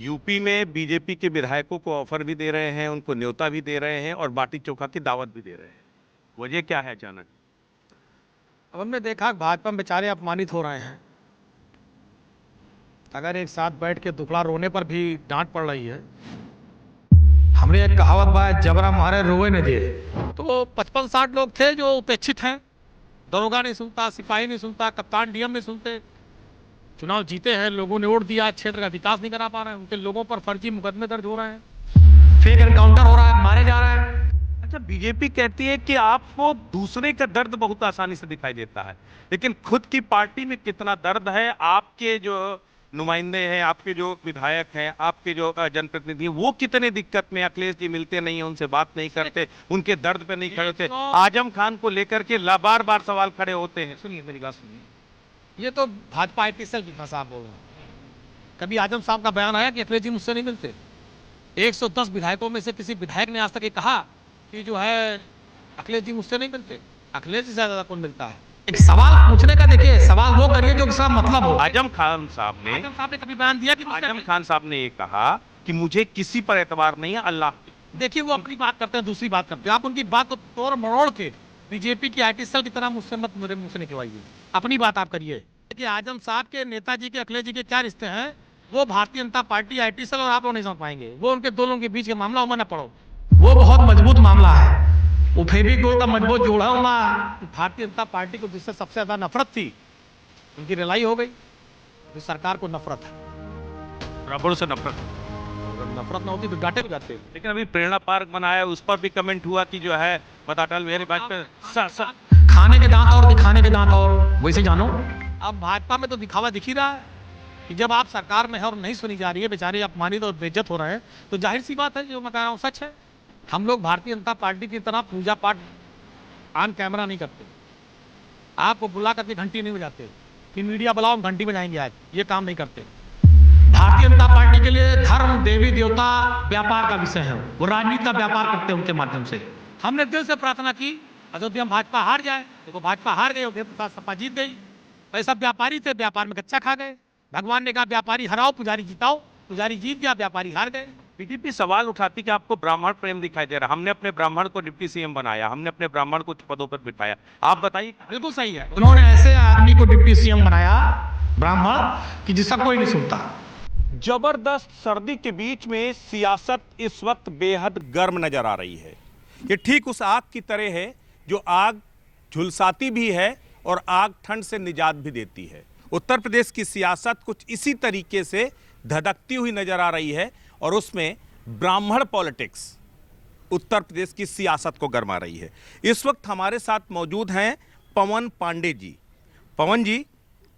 UP में BJP के विधायकों को ऑफर भी दे रहे हैं, उनको न्योता भी दे रहे हैं और बाटी चोखा की दावत भी दे रहे हैं। वजह क्या है अचानक? अब हमने देखा कि भाजपा में बेचारे अपमानित हो रहे हैं। अगर एक साथ बैठ के दुखड़ा रोने पर भी डांट पड़ रही है। हमने एक कहावत बा, जबरा मारे रोए न दे। तो 55-60 लोग थे जो उपेक्षित हैं। दरोगा नहीं सुनता, सिपाही नहीं सुनता, कप्तान डीएम नहीं सुनते। चुनाव जीते हैं, लोगों ने वोट दिया, क्षेत्र का विकास नहीं करा पा रहे हैं, उनके लोगों पर फर्जी मुकदमे दर्ज हो रहे हैं, फेक एनकाउंटर हो रहा है, मारे जा रहे हैं। अच्छा, बीजेपी कहती है कि आपको दूसरे का दर्द बहुत आसानी से दिखाई देता है, लेकिन खुद की पार्टी में कितना दर्द है। आपके जो नुमाइंदे हैं, आपके जो विधायक हैं, आपके जो जनप्रतिनिधि हैं, वो कितने दिक्कत में। अखिलेश जी मिलते नहीं है, उनसे बात नहीं करते, उनके दर्द पे नहीं करते। आजम खान को लेकर के बार बार सवाल खड़े होते हैं। सुनिए मेरी बात सुनिए, ये तो भाजपा आईटी सेल जितना साहब बोल रहे हैं। कभी आजम साहब का बयान आया कि अखिलेश जी मुझसे नहीं मिलते? 110 विधायकों में से किसी विधायक ने आज तक ये कहा कि जो है अखिलेश जी मुझसे नहीं मिलते? अखिलेश जी से ज्यादा कौन मिलता है? एक सवाल पूछने का देखिए, सवाल वो करिए जो इसका मतलब हो। आजम खान साहब ने कभी बयान दिया कि आजम खान साहब ने ये कहा कि मुझे किसी पर एतबार नहीं है, अल्लाह। देखिए, वो अपनी बात करते हैं, दूसरी बात करते हैं। आप उनकी बात को तोड़ मरोड़ के बीजेपी की आईटी सेल की तरह मुझसे मत मेरे मुंह से निकलवाइए। अपनी बात आप करिए। देखिए, आजम साहब के नेताजी के अखिलेश जी के क्या रिश्ते हैं, वो Bharatiya Janata party, IT cell और आप लोग नहीं समझ पाएंगे। वो उनके दोनों के बीच के मामला उमा न पड़ो, वो बहुत मजबूत मामला है। वो फेविकोल का मजबूत जोड़ा होना। भारतीय जनता पार्टी को जिससे सबसे ज्यादा नफरत थी, उनकी रिलाई हो गई। जिस सरकार को नफरत है, रबड़ से नफरत। नफरत ना होती तो डांटे हो जाते। लेकिन अभी प्रेरणा पार्क बनाया, उस पर भी कमेंट हुआ कि जो है बताटल मेरे बात पे खाने के दांत और दिखाने के दांत और, वैसे जानो। अब भाजपा में तो दिखावा दिख ही रहा है कि जब आप सरकार में है और नहीं सुनी जा रही है, बेचारे अपमानित और बेइज्जत हो रहे हैं, तो जाहिर सी बात है जो मैं कह रहा हूँ सच है। हम लोग भारतीय जनता पार्टी की तरह पूजा पाठ ऑन कैमरा नहीं करते। आपको बुला करके घंटी नहीं बजाते कि मीडिया बुलाओ हम घंटी बजाएंगे, आज ये काम नहीं करते। भारतीय जनता पार्टी के लिए धर्म, देवी देवता व्यापार का विषय है। वो राजनीति का व्यापार करते हैं उनके माध्यम से। हमने दिल से प्रार्थना की अयोध्या में भाजपा हार जाए, देखो भाजपा हार गई, उदय प्रसाद सपा जीत गई। ऐसा व्यापारी थे, व्यापार में कच्चा खा गए। भगवान ने कहा व्यापारी हराओ, पुजारी जिताओ, पुजारी जीत गया, व्यापारी हार गए। बीजेपी सवाल उठाती कि आपको ब्राह्मण प्रेम दिखाई दे रहा। हमने अपने ब्राह्मण को डिप्टी सीएम बनाया, हमने अपने ब्राह्मण को पदों पर बिठाया। आप बताइए। बिल्कुल सही है, उन्होंने ऐसे आदमी को डिप्टी सीएम बनाया ब्राह्मण कि जिसका कोई नहीं सुनता। जबरदस्त सर्दी के बीच में सियासत इस वक्त बेहद गर्म नजर आ रही है। ये ठीक उस आग की तरह है जो आग झुलसाती भी है और आग ठंड से निजात भी देती है। उत्तर प्रदेश की सियासत कुछ इसी तरीके से धधकती हुई नजर आ रही है और उसमें ब्राह्मण पॉलिटिक्स उत्तर प्रदेश की सियासत को गरमा रही है। इस वक्त हमारे साथ मौजूद हैं पवन पांडे जी। पवन जी,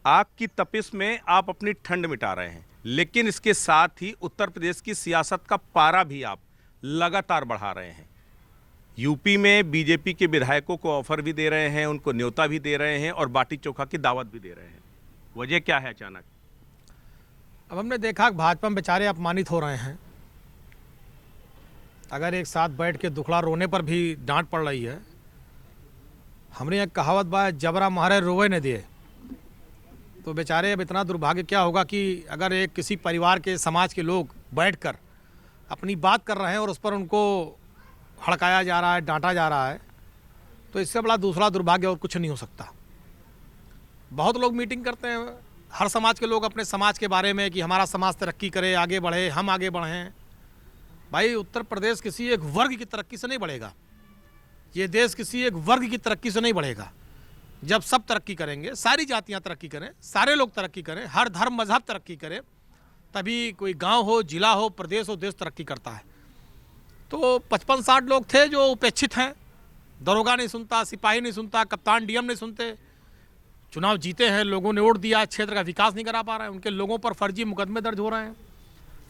आग की तपिश में आप अपनी ठंड मिटा रहे हैं, लेकिन इसके साथ ही उत्तर प्रदेश की सियासत का पारा भी आप लगातार बढ़ा रहे हैं। यूपी में बीजेपी के विधायकों को ऑफर भी दे रहे हैं, उनको न्योता भी दे रहे हैं और बाटी चोखा की दावत भी दे रहे हैं। वजह क्या है अचानक? अब हमने देखा कि भाजपा में बेचारे अपमानित हो रहे हैं। अगर एक साथ बैठ के दुखड़ा रोने पर भी डांट पड़ रही है। हमने एक कहावत बा, जबरा मारे रोए न दे। तो बेचारे अब इतना दुर्भाग्य क्या होगा कि अगर एक किसी परिवार के, समाज के लोग बैठकर अपनी बात कर रहे हैं और उस पर उनको हड़काया जा रहा है, डांटा जा रहा है, तो इससे बड़ा दूसरा दुर्भाग्य और कुछ नहीं हो सकता। बहुत लोग मीटिंग करते हैं, हर समाज के लोग अपने समाज के बारे में कि हमारा समाज तरक्की करे, आगे बढ़े, हम आगे बढ़ें। भाई, उत्तर प्रदेश किसी एक वर्ग की तरक्की से नहीं बढ़ेगा, ये देश किसी एक वर्ग की तरक्की से नहीं बढ़ेगा। जब सब तरक्की करेंगे, सारी जातियां तरक्की करें, सारे लोग तरक्की करें, हर धर्म मजहब तरक्की करें, तभी कोई गांव हो, जिला हो, प्रदेश हो, देश तरक्की करता है। तो 55-60 लोग थे जो उपेक्षित हैं। दरोगा नहीं सुनता, सिपाही नहीं सुनता, कप्तान डीएम नहीं सुनते। चुनाव जीते हैं, लोगों ने वोट दिया, क्षेत्र का विकास नहीं करा पा रहे हैं, उनके लोगों पर फर्जी मुकदमे दर्ज हो रहे हैं,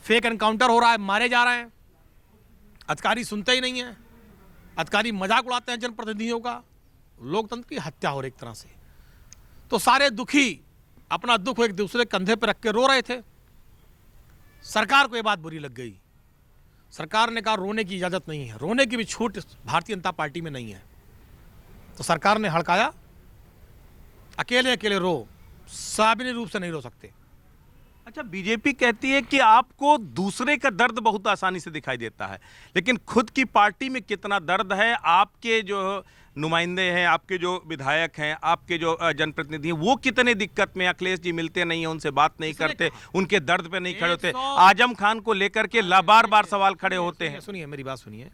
फेक एनकाउंटर हो रहा है, मारे जा रहे हैं। अधिकारी सुनते ही नहीं है, अधिकारी मजाक उड़ाते हैं जनप्रतिनिधियों का। लोकतंत्र की हत्या हो रही एक तरह से। तो सारे दुखी अपना दुख एक दूसरे कंधे पर रख के रो रहे थे। सरकार को यह बात बुरी लग गई। सरकार ने कहा रोने की इजाजत नहीं है, रोने की भी छूट भारतीय जनता पार्टी में नहीं है। तो सरकार ने हड़काया, अकेले अकेले रो, साबिनी रूप से नहीं रो सकते। अच्छा, बीजेपी कहती है कि आपको दूसरे का दर्द बहुत आसानी से दिखाई देता है, लेकिन खुद की पार्टी में कितना दर्द है? आपके जो नुमाइंदे हैं, आपके जो विधायक हैं, आपके जो जनप्रतिनिधि हैं, वो कितने दिक्कत में? अखिलेश जी मिलते नहीं हैं, उनसे बात नहीं करते, उनके दर्द पे नहीं खड़े होते। आजम खान को लेकर के बार बार सवाल खड़े होते हैं। सुनिए मेरी बात सुनिए,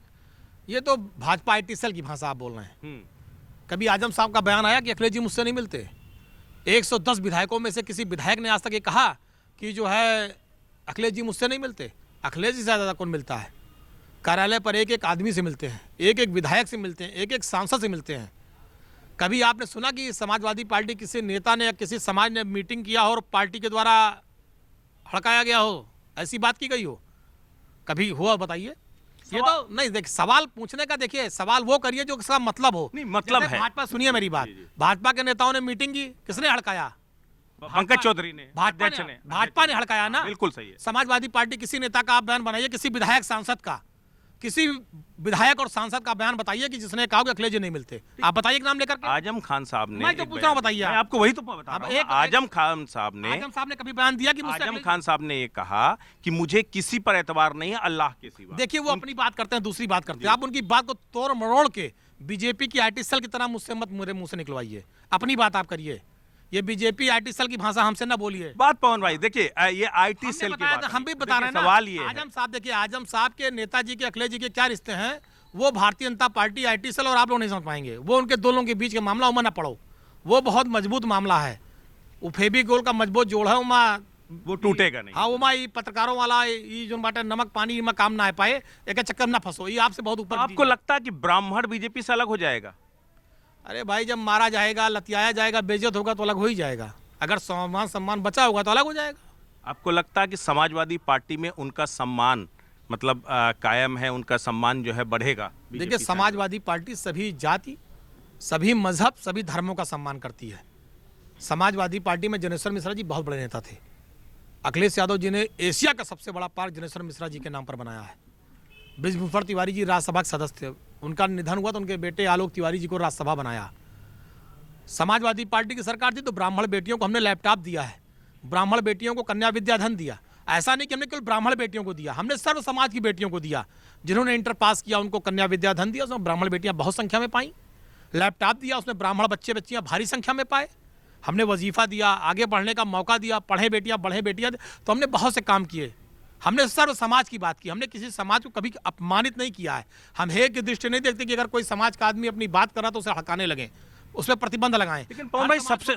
ये तो भाजपा आईटी सेल की भाषा आप बोल रहे हैं। कभी आजम साहब का बयान आया कि अखिलेश जी मुझसे नहीं मिलते? 110 विधायकों में से किसी विधायक ने आज तक ये कहा कि जो है अखिलेश जी मुझसे नहीं मिलते? अखिलेश जी से ज़्यादा कौन मिलता है? कार्यालय पर एक एक आदमी से मिलते हैं, एक एक विधायक से मिलते हैं, एक एक सांसद से मिलते हैं। कभी आपने सुना कि समाजवादी पार्टी किसी नेता ने या किसी समाज ने मीटिंग किया हो और पार्टी के द्वारा हड़काया गया हो, ऐसी बात की गई हो? कभी हुआ बताइए? ये तो नहीं, देखिए सवाल पूछने का, देखिए सवाल वो करिए जो इसका मतलब हो। नहीं, मतलब है भाजपा, सुनिए मेरी बात, भाजपा के नेताओं ने मीटिंग की, किसने हड़काया? पंकज चौधरी ने, भाजपा ने हड़काया ना। बिल्कुल सही है। समाजवादी पार्टी किसी नेता का आप बयान बनाइए, किसी विधायक सांसद का, किसी विधायक और सांसद का बयान बताइए कि जिसने कहा कि अखिलेश जी नहीं मिलते। आप बताइए एक नाम लेकर के। आजम खान साहब ने, मैं तो पूछ रहा हूं, बताइए। मैं आपको वही तो बता रहा हूं। आजम खान साहब ने कभी बयान दिया कि आजम खान साहब ने ये कहा कि मुझे किसी पर एतबार नहीं है अल्लाह के सिवा। देखिए वो अपनी बात करते हैं, दूसरी बात करते हैं। आप उनकी बात को तोड़ मरोड़ के बीजेपी की आईटी सेल की तरह मुझसे मत मेरे मुंह से निकलवाइए। अपनी बात आप करिए, ये बीजेपी आईटी सेल की भाषा हमसे ना बोलिए। बात पवन भाई, देखिए ये आईटी सेल की बात, हम भी बता रहे हैं ना। सवाल ये आजम साहब, देखिए आजम साहब के नेताजी के अखिलेश जी के क्या रिश्ते हैं, वो Bharatiya Janata party IT cell और आप लोग नहीं समझ पाएंगे। वो उनके दोनों के बीच के मामला उमा ना पड़ो, वो बहुत मजबूत मामला है। वो फेविकोल का मजबूत जोड़ है, उमा वो टूटेगा नहीं। हाँ, उमा ये पत्रकारों वाला ये जो बाटे नमक पानी में काम ना आ पाए, एक चक्कर ना फंसो, ये आपसे बहुत ऊपर। आपको लगता है कि ब्राह्मण बीजेपी से अलग हो जाएगा? अरे भाई, जब मारा जाएगा, लतियाया जाएगा, बेइज्जत होगा तो अलग हो ही जाएगा। अगर सम्मान बचा होगा तो अलग हो जाएगा। आपको लगता है कि समाजवादी पार्टी में उनका सम्मान मतलब कायम है, उनका सम्मान जो है बढ़ेगा? देखिए समाजवादी पार्टी सभी जाति, सभी मजहब, सभी धर्मों का सम्मान करती है। समाजवादी पार्टी में जनेश्वर मिश्रा जी बहुत बड़े नेता थे। अखिलेश यादव जी ने एशिया का सबसे बड़ा पार्क जनेश्वर मिश्रा जी के नाम पर बनाया है। ब्रिजभूषण तिवारी जी राज्यसभा के सदस्य थे, उनका निधन हुआ तो उनके बेटे आलोक तिवारी जी को राज्यसभा बनाया। समाजवादी पार्टी की सरकार थी तो ब्राह्मण बेटियों को हमने लैपटॉप दिया है, ब्राह्मण बेटियों को कन्या विद्याधन दिया। ऐसा नहीं कि हमने केवल ब्राह्मण बेटियों को दिया, हमने सर्व समाज की बेटियों को दिया। जिन्होंने इंटर पास किया उनको कन्या विद्याधन दिया, उसमें ब्राह्मण बेटियां बहुत संख्या में पाई। लैपटॉप दिया, उसमें ब्राह्मण बच्चे बच्चियां भारी संख्या में पाए। हमने वजीफा दिया, आगे बढ़ने का मौका दिया, पढ़े बेटियां बढ़े बेटियां, तो हमने बहुत से काम किए। हमने सर्व समाज की बात की, हमने किसी समाज को कभी अपमानित नहीं किया है। हम हेय की दृष्टि नहीं देखते कि अगर कोई समाज का आदमी अपनी बात कर रहा तो उसे हड़काने लगे, उस पर प्रतिबंध लगाएं। लेकिन पवन भाई, सबसे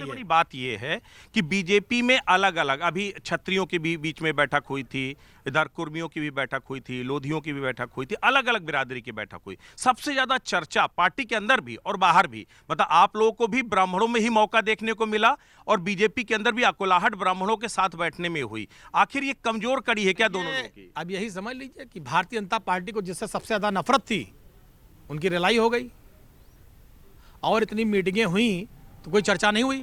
बड़ी बात यह है कि बीजेपी में अलग अलग, अभी क्षत्रियों के भी बीच में बैठक हुई थी, इधर कुर्मियों की भी बैठक हुई थी, लोधियों की भी बैठक हुई थी, अलग अलग बिरादरी की बैठक हुई। सबसे ज्यादा चर्चा पार्टी के अंदर भी और बाहर भी, मतलब आप लोगों को भी ब्राह्मणों में ही मौका देखने को मिला और बीजेपी के अंदर भी अकुलाहट ब्राह्मणों के साथ बैठने में हुई। आखिर ये कमजोर कड़ी है क्या दोनों लोगों की? अब यही समझ लीजिए कि भारतीय जनता पार्टी को जिससे सबसे ज्यादा नफरत थी उनकी रिलाई हो गई। और इतनी मीटिंगें हुई तो कोई चर्चा नहीं हुई,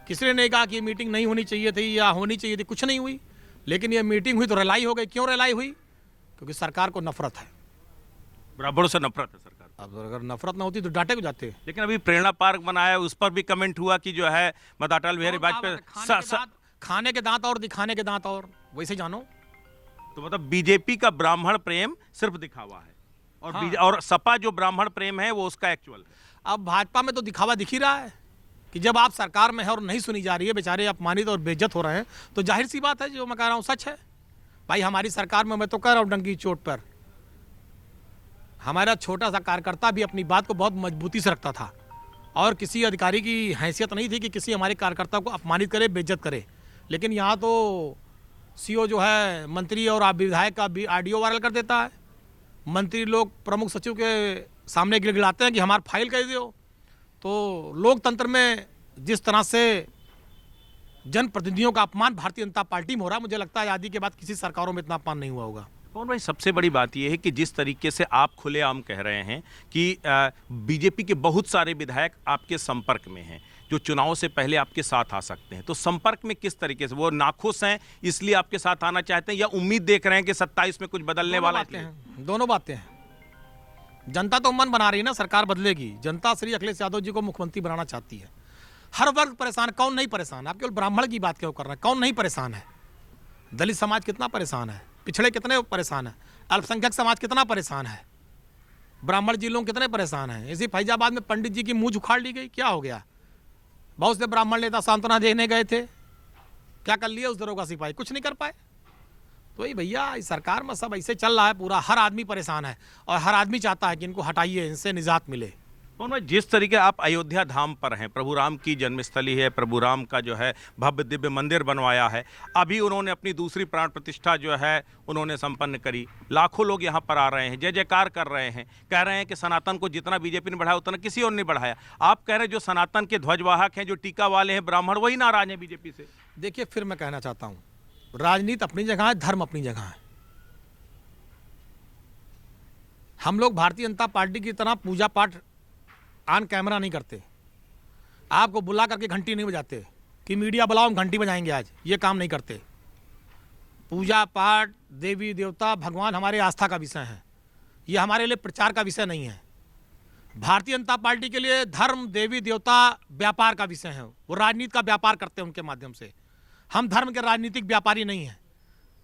किसी ने नहीं कहा कि ये मीटिंग नहीं होनी चाहिए थी या होनी चाहिए थी, कुछ नहीं हुई। लेकिन ये मीटिंग हुई तो रिलाई हो गई। क्यों रिलाई हुई? क्योंकि सरकार को नफरत है, ब्राह्मणों से नफरत है सरकार। अब अगर नफरत ना होती तो डांटे को जाते। लेकिन अभी प्रेरणा पार्क बनाया, उस पर भी कमेंट हुआ कि जो है मतलब अटल बिहारी वाजपेयी, खाने के दांत और दिखाने के दांत और, वैसे जानो। तो मतलब बीजेपी का ब्राह्मण प्रेम सिर्फ दिखावा है और और सपा जो ब्राह्मण प्रेम है वो उसका एक्चुअल है। अब भाजपा में तो दिखावा दिख ही रहा है कि जब आप सरकार में है और नहीं सुनी जा रही है, बेचारे अपमानित और बेइज्जत हो रहे हैं, तो जाहिर सी बात है जो मैं कह रहा हूँ सच है। भाई हमारी सरकार में मैं तो कह रहा हूँ डंकी चोट पर, हमारा छोटा सा कार्यकर्ता भी अपनी बात को बहुत मजबूती से रखता था और किसी अधिकारी की हैसियत नहीं थी कि किसी हमारे कार्यकर्ता को अपमानित करे, बेइज्जत करे। लेकिन यहाँ तो सीओ जो है मंत्री और विधायक का भी ऑडियो वायरल कर देता है। मंत्री लोग प्रमुख सचिव के सामने गिड़गिड़ाते हैं कि हमारा फाइल कर दियो। तो लोकतंत्र में जिस तरह से जनप्रतिनिधियों का अपमान भारतीय जनता पार्टी में हो रहा है, मुझे लगता है आज़ादी के बाद किसी सरकारों में इतना अपमान नहीं हुआ होगा। पवन भाई, सबसे बड़ी बात यह है कि जिस तरीके से आप खुलेआम कह रहे हैं कि बीजेपी के बहुत सारे विधायक आपके संपर्क में हैं जो चुनाव से पहले आपके साथ आ सकते हैं, तो संपर्क में किस तरीके से वो नाखुश हैं इसलिए आपके साथ आना चाहते हैं या उम्मीद देख रहे हैं कि 27 में कुछ बदलने वाला है? दोनों बातें हैं। जनता तो मन बना रही है ना, सरकार बदलेगी। जनता श्री अखिलेश यादव जी को मुख्यमंत्री बनाना चाहती है। हर वर्ग परेशान, कौन नहीं परेशान? आप केवल ब्राह्मण की बात क्यों कर रहे हैं? कौन नहीं परेशान है? दलित समाज कितना परेशान है, पिछड़े कितने परेशान है, अल्पसंख्यक समाज कितना परेशान है, ब्राह्मण जी लोग कितने परेशान हैं। इसी फैजाबाद में पंडित जी की मुंह उखाड़ ली गई, क्या हो गया? बहुत से ब्राह्मण नेता सांत्वना देने गए थे, क्या कर लिया उस दरोगा सिपाही? कुछ नहीं कर पाए। तो वही भैया, इस सरकार में सब ऐसे चल रहा है, पूरा हर आदमी परेशान है और हर आदमी चाहता है कि इनको हटाइए, इनसे निजात मिले। पवन भाई, जिस तरीके आप अयोध्या धाम पर हैं, प्रभु राम की जन्मस्थली है, प्रभु राम का जो है भव्य दिव्य मंदिर बनवाया है, अभी उन्होंने अपनी दूसरी प्राण प्रतिष्ठा जो है उन्होंने संपन्न करी, लाखों लोग यहाँ पर आ रहे हैं, जय जयकार कर रहे हैं, कह रहे हैं कि सनातन को जितना बीजेपी ने बढ़ाया उतना किसी और ने बढ़ाया। आप कह रहे हैं जो सनातन के ध्वजवाहक हैं, जो टीका वाले हैं ब्राह्मण, वही नाराज हैं बीजेपी से। देखिए, फिर मैं कहना चाहता हूँ, राजनीति अपनी जगह है, धर्म अपनी जगह है। हम लोग भारतीय जनता पार्टी की तरह पूजा पाठ ऑन कैमरा नहीं करते, आपको बुला करके घंटी नहीं बजाते कि मीडिया बुलाओ हम घंटी बजाएंगे आज, ये काम नहीं करते। पूजा पाठ, देवी देवता, भगवान हमारे आस्था का विषय है, ये हमारे लिए प्रचार का विषय नहीं है। भारतीय जनता पार्टी के लिए धर्म, देवी देवता व्यापार का विषय है, वो राजनीति का व्यापार करते हैं उनके माध्यम से। हम धर्म के राजनीतिक व्यापारी नहीं हैं,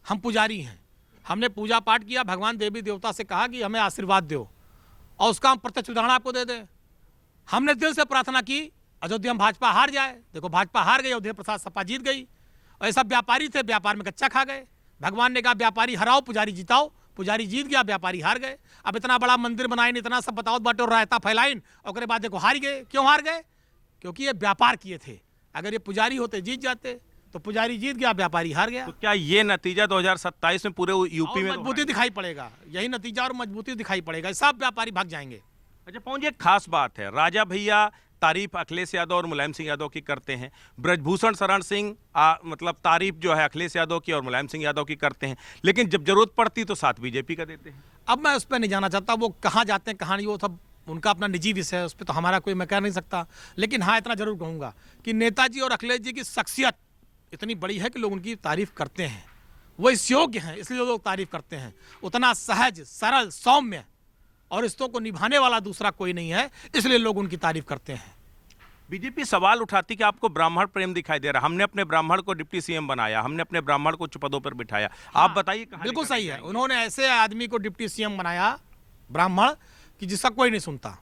हम पुजारी हैं। हमने पूजा पाठ किया, भगवान देवी देवता से कहा कि हमें आशीर्वाद दो, और उसका हम प्रत्यक्ष उदाहरण आपको दे दें। हमने दिल से प्रार्थना की अयोध्या में भाजपा हार जाए, देखो भाजपा हार गई, अयोध्या प्रसाद सपा जीत गई। और ऐसा व्यापारी थे, व्यापार में कच्चा खा गए। भगवान ने कहा व्यापारी हराओ, पुजारी जिताओ, पुजारी जीत गया, व्यापारी हार गए। अब इतना बड़ा मंदिर बनाइन, इतना सब बताओ बाटो रायता फैलाइन, और उसके बाद देखो हार गए। क्यों हार गए? क्योंकि ये व्यापार किए थे। अगर ये पुजारी होते जीत जाते, तो पुजारी जीत गया, व्यापारी हार गया। तो क्या ये नतीजा 2027 में पूरे यूपी में मजबूती दिखाई पड़ेगा, यही नतीजा और मजबूती दिखाई पड़ेगा, सब व्यापारी भाग जाएंगे। अच्छा पवन जी, एक खास बात है, राजा भैया तारीफ अखिलेश यादव और मुलायम सिंह यादव की करते हैं, ब्रजभूषण शरण सिंह मतलब तारीफ जो है अखिलेश यादव की और मुलायम सिंह यादव की करते हैं, लेकिन जब जरूरत पड़ती तो साथ बीजेपी का देते हैं। अब मैं उस पर नहीं जाना चाहता, वो कहाँ जाते हैं कहाँ नहीं, वो सब उनका अपना निजी विषय है, उस पर तो हमारा कोई मैं कह नहीं सकता। लेकिन हाँ, इतना जरूर कहूँगा कि नेताजी और अखिलेश जी की शख्सियत इतनी बड़ी है कि लोग उनकी तारीफ करते हैं, वो इस योग्य हैं इसलिए लोग तारीफ करते हैं। उतना सहज, सरल, सौम्य और रिश्तों को निभाने वाला दूसरा कोई नहीं है, इसलिए लोग उनकी तारीफ करते हैं। बीजेपी सवाल उठाती कि आपको ब्राह्मण प्रेम दिखाई दे रहा, हमने अपने ब्राह्मण को डिप्टी सीएम बनाया, हमने अपने ब्राह्मण को उच्च पदों पर बिठाया, आप बताइए कहाँ बिल्कुल लेकर सही है, जाएंगे? उन्होंने ऐसे आदमी को डिप्टी सीएम बनाया ब्राह्मण कि जिसका कोई नहीं सुनता।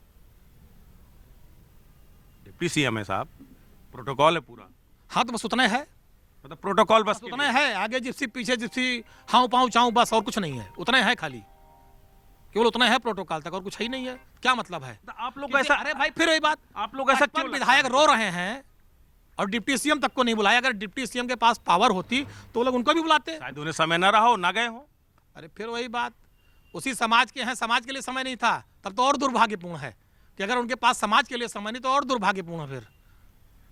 डिप्टी सीएम है साहब, प्रोटोकॉल है पूरा। हाँ, तो बस उतना है, मतलब प्रोटोकॉल बस उतना है, आगे जिप्सी पीछे जिप्सी, हाउ पाँव चाऊ, बस और कुछ नहीं है, उतना है, खाली केवल उतना है प्रोटोकॉल तक, और कुछ ही नहीं है। क्या मतलब है? तो आप लोग ऐसा, अरे भाई, फिर वही बात, आप लोग ऐसा क्यों विधायक रो रहे हैं और डिप्टी सीएम तक को नहीं बुलाया। अगर डिप्टी सीएम के पास पावर होती तो लोग उनको भी बुलाते। शायद उन्हें समय न रहा हो, ना गए हो। अरे फिर वही बात, उसी समाज के हैं, समाज के लिए समय नहीं था, तब तो और दुर्भाग्यपूर्ण है कि अगर उनके पास समाज के लिए समय नहीं तो और दुर्भाग्यपूर्ण है। फिर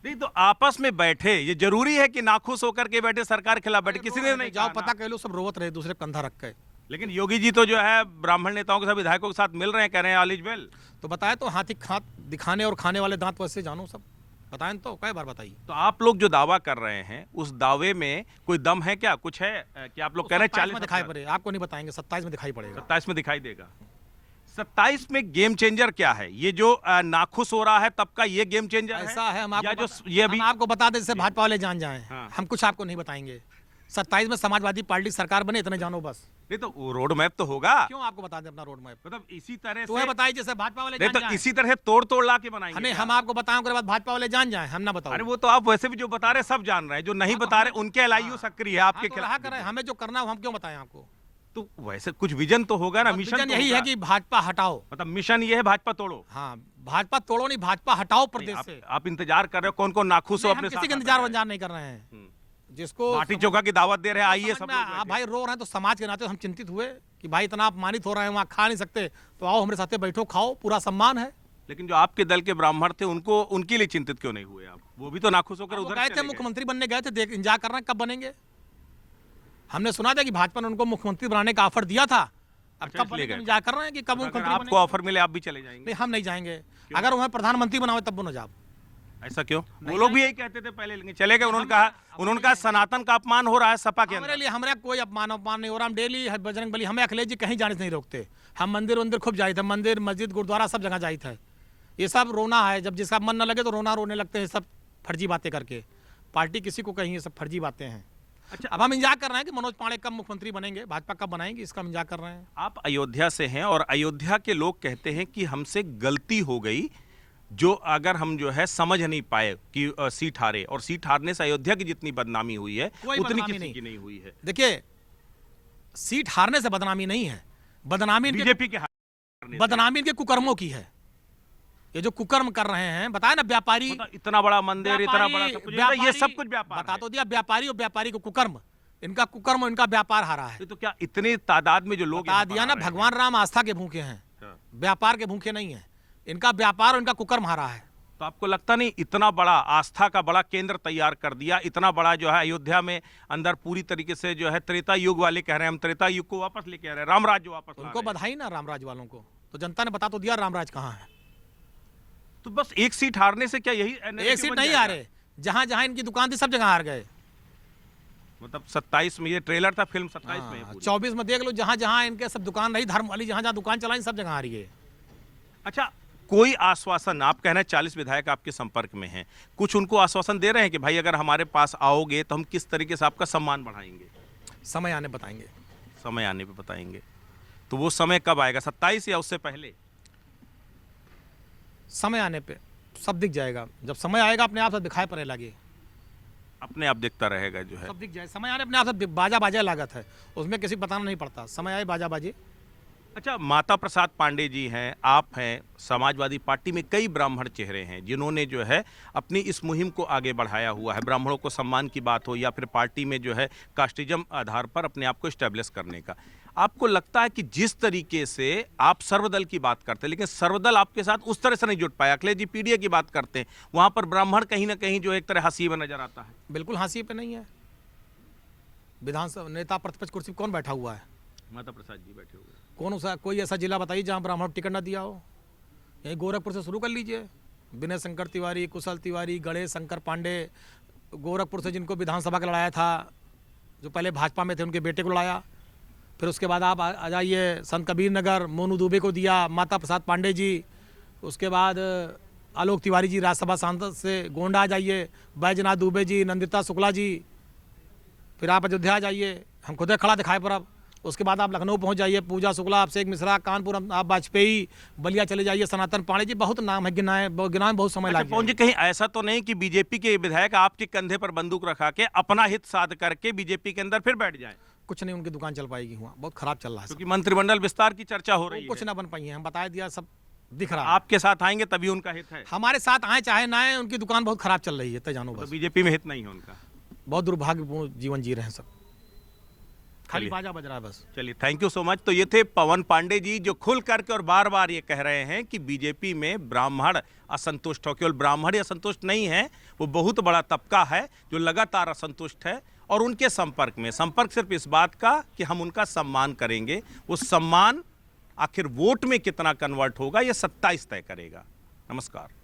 नहीं तो आपस में बैठे, ये जरूरी है कि नाखुश होकर के बैठे, सरकार के खिलाफ बैठे, किसी ने नहीं जाओ कहा पता ना। कह लो, सब रोवत रहे दूसरे कंधा रख के। लेकिन योगी जी तो जो है ब्राह्मण नेताओं के साथ, विधायकों के साथ मिल रहे हैं, कह रहे हैं ऑल इज वेल। तो बताए तो हाथी खात दिखाने और खाने वाले दांत वैसे जानो सब, बताएं तो कई बार बताइए। तो आप लोग जो दावा कर रहे हैं उस दावे में कोई दम है क्या, कुछ है कि आप लोग कह रहे हैं 27 में 40 दिखाई पड़े, आपको नहीं बताएंगे, 27 में दिखाई पड़ेगा। 27 में दिखाई देगा। 27 में गेम चेंजर क्या है? ये जो नाखुश हो रहा है तब का ये गेम चेंजर है? ऐसा है, हम या आपको जो ये अभी हम आपको बता दें, जैसे भाजपा वाले जान जाएं, हाँ। हम कुछ आपको नहीं बताएंगे। 27 में समाजवादी पार्टी सरकार बने, इतने जानो बस। नहीं तो रोड मैप तो होगा, क्यों आपको बता दें अपना रोड मैप? मतलब इसी तरह तो से बताइए जैसे भाजपा वाले नहीं जान तो जाएं। इसी तरह तोड़ तोड़ ला के बनाएंगे नहीं, क्या? हम आपको बताएं, उसके बाद भाजपा वाले जान जाएं, हम ना बताओ। अरे वो तो आप वैसे भी जो बता रहे हैं सब जान रहे हैं, जो नहीं बता रहे उनके एलआईयू सक्रिय है आपके रहा खिलाफ। करें, हमें जो करना हो हम क्यों बताएं आपको? तो वैसे कुछ विजन तो होगा ना, मिशन विजन तो यही होगा। है कि भाजपा हटाओ। मतलब मिशन ये है भाजपा तोड़ो। हाँ, भाजपा तोड़ो नहीं, भाजपा हटाओ प्रदेश से। आप इंतजार कर रहे हो कौन कौन नाखुश हो नहीं, अपने हम किसी साथ के आता इंतजार है। नहीं कर रहे हैं। जिसको बाटी चोखा की दावत दे रहे हैं, आइए समझ सब में लोग आप बैठे। भाई रो रहे हैं तो समाज के नाते हम चिंतित हुए कि भाई इतना अपमानित हो रहे हैं, वहाँ खा नहीं सकते, तो आओ हमारे साथ बैठो, खाओ, पूरा सम्मान है। लेकिन जो आपके दल के ब्राह्मण थे उनको, उनके लिए चिंतित क्यों नहीं हुए आप? वो भी तो नाखुश होकर वो उधर गए थे, चले गए। मुख्यमंत्री बनने गए थे, देख इंतजार कर रहे हैं कब बनेंगे। हमने सुना था कि भाजपा ने उनको मुख्यमंत्री बनाने का ऑफर दिया था, अब अच्छा, कब इसलिए बनेंगे गए। इंतजार कर रहे हैं कि कब अगर मुख्यमंत्री आपको बनेंगे। ऑफर मिले आप भी चले जाएंगे? नहीं, हम नहीं जाएंगे। अगर उन्हें प्रधानमंत्री बनाओ तब वो न जाओ। ऐसा क्यों? वो लोग भी यही कहते थे पहले, लेकिन चले गए। उन्होंने कहा सनातन का अपमान हो रहा है सपा के हमारे अंदर। लिए हमारा कोई अपमान नहीं हो रहा। हम डेली बजरंग बली, हमें अखिलेश जी कहीं जाने से नहीं रोकते। हम मंदिर खूब जाए थे, मंदिर मस्जिद गुरुद्वारा सब जगह जाए थे। ये सब रोना है, जब जिसका मन न लगे तो रोना रोने लगते हैं, सब फर्जी बातें करके। पार्टी किसी को कहीं, ये सब फर्जी बातें हैं। अच्छा, अब हम इंतजार कर रहे हैं कि मनोज पांडे कब मुख्यमंत्री बनेंगे, भाजपा कब बनाएंगे, इसका हम इंतजार कर रहे हैं। आप अयोध्या से हैं और अयोध्या के लोग कहते हैं कि हमसे गलती हो गई, जो अगर हम जो है समझ नहीं पाए कि सीट हारे, और सीट हारने से अयोध्या की जितनी बदनामी हुई है कोई उतनी बदनामी किसी की नहीं हुई है। देखिए, सीट हारने से बदनामी नहीं है, बदनामी बीजेपी के हारने से। बदनामी इनके कुकर्मों की है। ये जो कुकर्म कर रहे हैं, बताया ना, व्यापारी, मतलब इतना बड़ा मंदिर, इतना बड़ा सब कुछ, ये सब कुछ व्यापार बता है। तो दिया, व्यापारी और व्यापारी को कुकर्म, इनका कुकर्म, इनका व्यापार हारा है। तो क्या इतनी तादाद में जो लोग बता यहाँ पर दिया आ ना, रहे हैं? भगवान राम आस्था के भूखे हैं, हाँ। व्यापार के भूखे नहीं है। इनका व्यापार और इनका कुकर्म हारा है। तो आपको लगता नहीं इतना बड़ा आस्था का बड़ा केंद्र तैयार कर दिया, इतना बड़ा जो है अयोध्या में अंदर पूरी तरीके से जो है त्रेता युग वाले कह रहे हैं, हम त्रेता युग को वापस लेके आ रहे हैं, रामराज्य वापस ला उनको रहे हैं। बधाई ना रामराज वालों को, तो जनता ने बता तो दिया रामराज कहाँ है। तो बस एक सीट हारने से क्या यही एक narrative सीट बन नहीं जाएगा? हारे, जहां जहां इनकी दुकान थी सब जगह हार गए। मतलब 27 में, ये ट्रेलर था, फिल्म 27 में है पूरी। 24 में देख लो, जहां जहां इनके सब दुकान रही धर्म वाली, जहां जहां दुकान चलाई सब जगह हारी गए। अच्छा, कोई आश्वासन, आप कह रहे हैं 40 विधायक आपके संपर्क में हैं, कुछ उनको आश्वासन दे रहे हैं कि भाई अगर हमारे पास आओगे तो हम किस तरीके से आपका सम्मान बढ़ाएंगे? समय आने बताएंगे। समय आने पे बताएंगे। तो वो समय कब आएगा, 27 या उससे पहले? समय आने पे सब दिख जाएगा। जब समय आएगा अपने आप से दिखाई पड़े लगे, अपने आप दिखता रहेगा जो है। सब दिख जाए। समय आने अपने आप से बाजा बाजा लागत है, उसमें किसी को बताना नहीं पड़ता। समय आए बाजा बाजे। अच्छा, माता प्रसाद पांडे जी हैं, आप हैं, समाजवादी पार्टी में कई ब्राह्मण चेहरे हैं जिन्होंने जो है अपनी इस मुहिम को आगे बढ़ाया हुआ है, ब्राह्मणों को सम्मान की बात हो या फिर पार्टी में जो है कास्टिज्म आधार पर अपने आप को स्टैब्लिश करने का। आपको लगता है कि जिस तरीके से आप सर्वदल की बात करते हैं, लेकिन सर्वदल आपके साथ उस तरह से नहीं जुट पाया, अखिलेश जी पीडीए की बात करते हैं, वहां पर ब्राह्मण कहीं ना कहीं जो एक तरह हंसी में नजर आता है? बिल्कुल हंसी पे नहीं है। विधानसभा नेता प्रतिपक्ष कुर्सी पर कौन बैठा हुआ है? माता प्रसाद जी बैठे हुए। कोई ऐसा जिला बताइए जहां ब्राह्मण टिकट ना दिया हो। यहीं गोरखपुर से शुरू कर लीजिए। विनय शंकर तिवारी, कुशल तिवारी, गणेश शंकर पांडे, गोरखपुर से जिनको विधानसभा का लड़ाया था, जो पहले भाजपा में थे, उनके बेटे को लड़ाया। फिर उसके बाद आप आ जाइए संत कबीर नगर, मोनू दुबे को दिया, माता प्रसाद पांडे जी। उसके बाद आलोक तिवारी जी राज्यसभा सांसद से गोंडा आ जाइए, बैजनाथ दुबे जी, नंदिता शुक्ला जी। फिर आप अयोध्या आ जाइए, हम खुद खड़ा दिखाए पर। अब उसके बाद आप लखनऊ पहुंच जाइए, पूजा शुक्ला, अभिषेक मिश्रा, कानपुर आप वाजपेयी, बलिया चले जाइए, सनातन पांडे जी। बहुत नाम है, गिनाए बहुत समय लग पहुंचे। कहीं ऐसा तो नहीं कि बीजेपी के विधायक आपके कंधे पर बंदूक रखा के अपना हित साध करके बीजेपी के अंदर फिर बैठ जाएं? कुछ नहीं, उनकी दुकान चल पाएगी वहाँ, बहुत खराब चल रहा है। क्योंकि मंत्रिमंडल विस्तार की चर्चा हो रही है, कुछ ना बन पाई है, हम बता दिया, सब दिख रहा है। आपके साथ आएंगे तभी उनका हित है। हमारे साथ आए चाहे ना आए, उनकी दुकान बहुत खराब चल रही है, तय जानो तो बस। बीजेपी में हित नहीं है उनका। बहुत दुर्भाग्यपूर्ण जीवन जी रहे हैं सब, खाली चलिए। बाजा बज रहा है बस। चलिए, थैंक यू सो मच। तो ये थे पवन पांडे जी, जो खुल करके और बार बार ये कह रहे हैं कि बीजेपी में ब्राह्मण असंतुष्ट हो। केवल ब्राह्मण ही असंतुष्ट नहीं है, वो बहुत बड़ा तबका है जो लगातार असंतुष्ट है, और उनके संपर्क सिर्फ इस बात का कि हम उनका सम्मान करेंगे। वो सम्मान आखिर वोट में कितना कन्वर्ट होगा, ये 27 तय करेगा। नमस्कार।